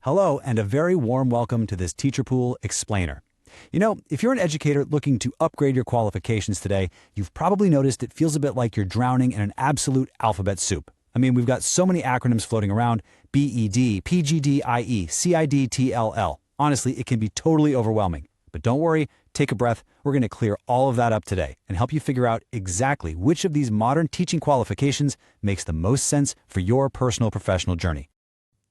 Hello, and a very warm welcome to this Teacher Pool Explainer. You know, if you're an educator looking to upgrade your qualifications today, you've probably noticed it feels a bit like you're drowning in an absolute alphabet soup. I mean, we've got so many acronyms floating around: B.Ed, PGDIE, CIDTL. Honestly, it can be totally overwhelming. But don't worry, take a breath. We're going to clear all of that up today and help you figure out exactly which of these modern teaching qualifications makes the most sense for your personal professional journey.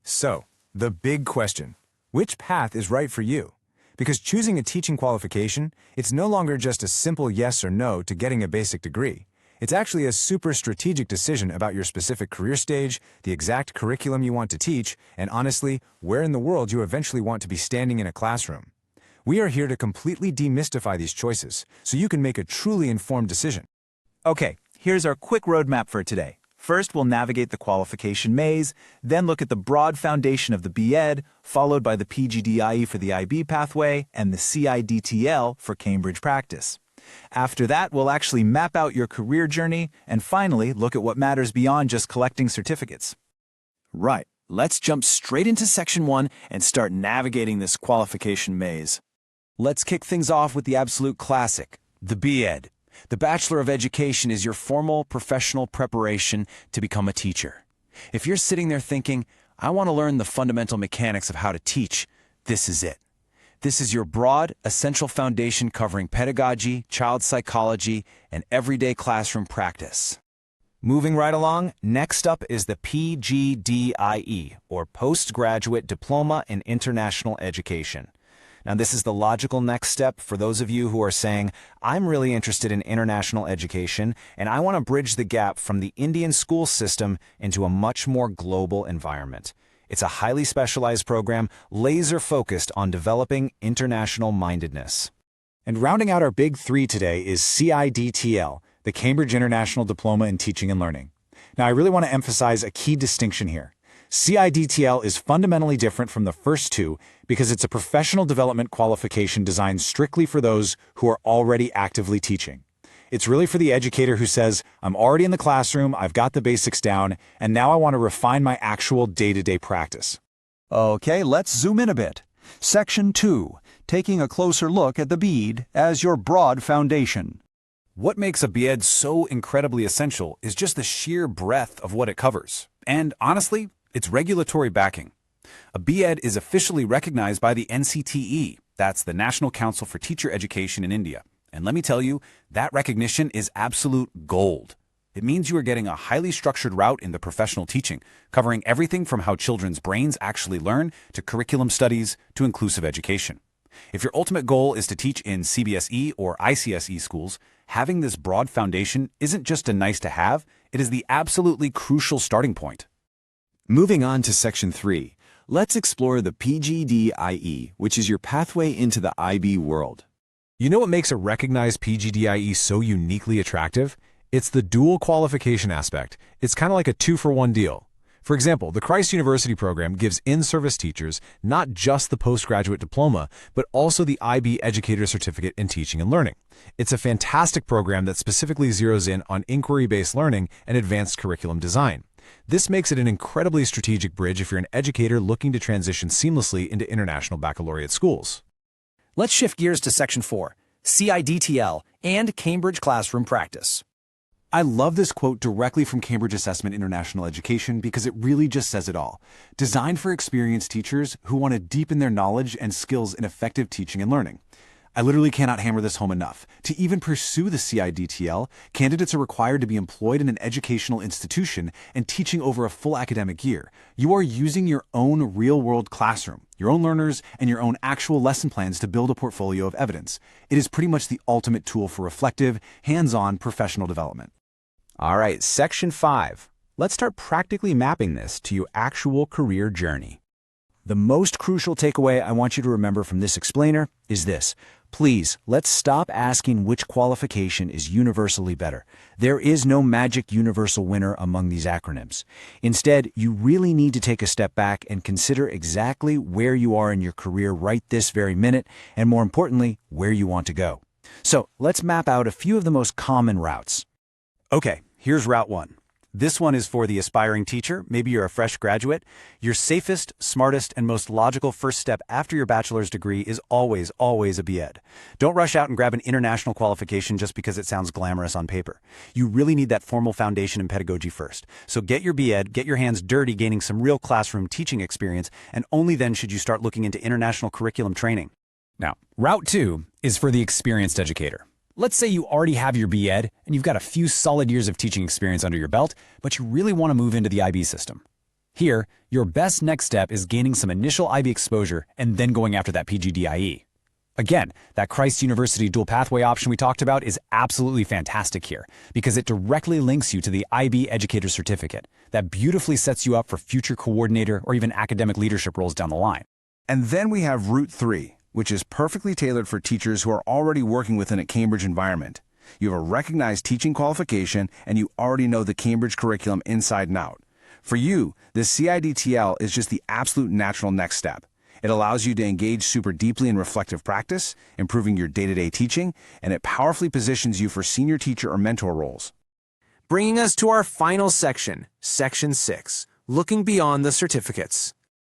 So, the big question: which path is right for you? Because choosing a teaching qualification, it's no longer just a simple yes or no to getting a basic degree. It's actually a super strategic decision about your specific career stage, the exact curriculum you want to teach, and honestly, where in the world you eventually want to be standing in a classroom. We are here to completely demystify these choices, so you can make a truly informed decision. Okay, here's our quick roadmap for today. First, we'll navigate the qualification maze, then look at the broad foundation of the B.Ed, followed by the PGDIE for the IB pathway and the CIDTL for Cambridge practice. After that, we'll actually map out your career journey, and finally, look at what matters beyond just collecting certificates. Right, let's jump straight into Section 1 and start navigating this qualification maze. Let's kick things off with the absolute classic, the B.Ed. The Bachelor of Education is your formal professional preparation to become a teacher. If you're sitting there thinking, I want to learn the fundamental mechanics of how to teach, this is it. This is your broad, essential foundation covering pedagogy, child psychology, and everyday classroom practice. Moving right along, next up is the PGDIE, or Postgraduate Diploma in International Education. Now, this is the logical next step for those of you who are saying, I'm really interested in international education, and I want to bridge the gap from the Indian school system into a much more global environment. It's a highly specialized program, laser-focused on developing international mindedness. And rounding out our big three today is CIDTL, the Cambridge International Diploma in Teaching and Learning. Now, I really want to emphasize a key distinction here. CIDTL is fundamentally different from the first two because it's a professional development qualification designed strictly for those who are already actively teaching. It's really for the educator who says, I'm already in the classroom, I've got the basics down, and now I want to refine my actual day-to-day practice. Okay, let's zoom in a bit. Section 2, taking a closer look at the B.Ed as your broad foundation. What makes a B.Ed so incredibly essential is just the sheer breadth of what it covers. And honestly, it's regulatory backing. A B.Ed is officially recognized by the NCTE, that's the National Council for Teacher Education in India. And let me tell you, that recognition is absolute gold. It means you are getting a highly structured route in the professional teaching, covering everything from how children's brains actually learn to curriculum studies to inclusive education. If your ultimate goal is to teach in CBSE or ICSE schools, having this broad foundation isn't just a nice to have, it is the absolutely crucial starting point. Moving on to Section 3, let's explore the PGDIE, which is your pathway into the IB world. You know what makes a recognized PGDIE so uniquely attractive? It's the dual qualification aspect. It's kind of like a two-for-one deal. For example, the Christ University program gives in-service teachers not just the postgraduate diploma, but also the IB Educator Certificate in Teaching and Learning. It's a fantastic program that specifically zeroes in on inquiry-based learning and advanced curriculum design. This makes it an incredibly strategic bridge if you're an educator looking to transition seamlessly into international baccalaureate schools. Let's shift gears to Section 4, CIDTL and Cambridge Classroom Practice. I love this quote directly from Cambridge Assessment International Education because it really just says it all. Designed for experienced teachers who want to deepen their knowledge and skills in effective teaching and learning. I literally cannot hammer this home enough. To even pursue the CIDTL, candidates are required to be employed in an educational institution and teaching over a full academic year. You are using your own real-world classroom, your own learners, and your own actual lesson plans to build a portfolio of evidence. It is pretty much the ultimate tool for reflective, hands-on professional development. All right, Section 5. Let's start practically mapping this to your actual career journey. The most crucial takeaway I want you to remember from this explainer is this. Please, let's stop asking which qualification is universally better. There is no magic universal winner among these acronyms. Instead, you really need to take a step back and consider exactly where you are in your career right this very minute, and more importantly, where you want to go. So let's map out a few of the most common routes. Okay, here's Route 1. This one is for the aspiring teacher. Maybe you're a fresh graduate. Your safest, smartest, and most logical first step after your bachelor's degree is always a B.Ed. Don't rush out and grab an international qualification just because it sounds glamorous on paper. You really need that formal foundation in pedagogy first. So get your B.Ed, get your hands dirty gaining some real classroom teaching experience, and only then should you start looking into international curriculum training. Now, Route 2 is for the experienced educator. Let's say you already have your B.Ed and you've got a few solid years of teaching experience under your belt, but you really want to move into the IB system. Here, your best next step is gaining some initial IB exposure and then going after that PGDIE. Again, that Christ University dual pathway option we talked about is absolutely fantastic here because it directly links you to the IB Educator Certificate that beautifully sets you up for future coordinator or even academic leadership roles down the line. And then we have Route 3, which is perfectly tailored for teachers who are already working within a Cambridge environment. You have a recognized teaching qualification, and you already know the Cambridge curriculum inside and out. For you, this CIDTL is just the absolute natural next step. It allows you to engage super deeply in reflective practice, improving your day-to-day teaching, and it powerfully positions you for senior teacher or mentor roles. Bringing us to our final section, Section 6, looking beyond the certificates.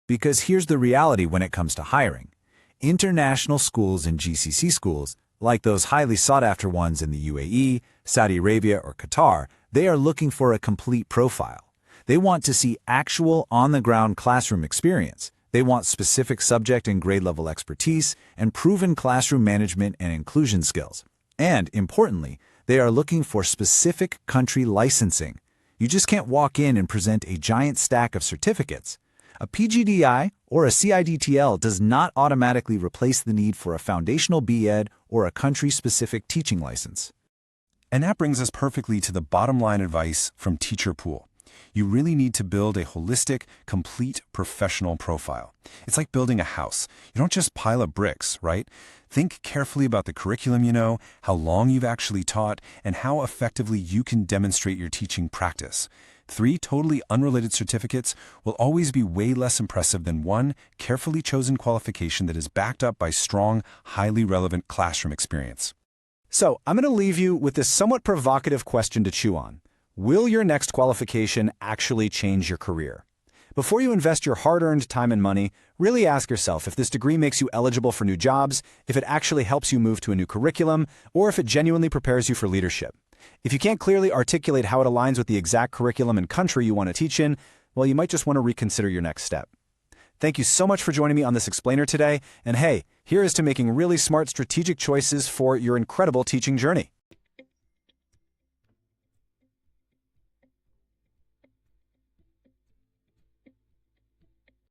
Because here's the reality when it comes to hiring. International schools and GCC schools, like those highly sought-after ones in the UAE, Saudi Arabia, or Qatar, they are looking for a complete profile. They want to see actual on-the-ground classroom experience. They want specific subject and grade-level expertise and proven classroom management and inclusion skills. And, importantly, they are looking for specific country licensing. You just can't walk in and present a giant stack of certificates. A PGDI or a CIDTL does not automatically replace the need for a foundational B.Ed or a country-specific teaching license. And that brings us perfectly to the bottom line advice from Teacher Pool. You really need to build a holistic, complete professional profile. It's like building a house. You don't just pile up bricks, right? Think carefully about the curriculum you know, how long you've actually taught, and how effectively you can demonstrate your teaching practice. 3 totally unrelated certificates will always be way less impressive than one carefully chosen qualification that is backed up by strong, highly relevant classroom experience. So, I'm going to leave you with this somewhat provocative question to chew on. Will your next qualification actually change your career? Before you invest your hard-earned time and money, really ask yourself if this degree makes you eligible for new jobs, if it actually helps you move to a new curriculum, or if it genuinely prepares you for leadership. If you can't clearly articulate how it aligns with the exact curriculum and country you want to teach in, well, you might just want to reconsider your next step. Thank you so much for joining me on this explainer today, and hey, here is to making really smart strategic choices for your incredible teaching journey.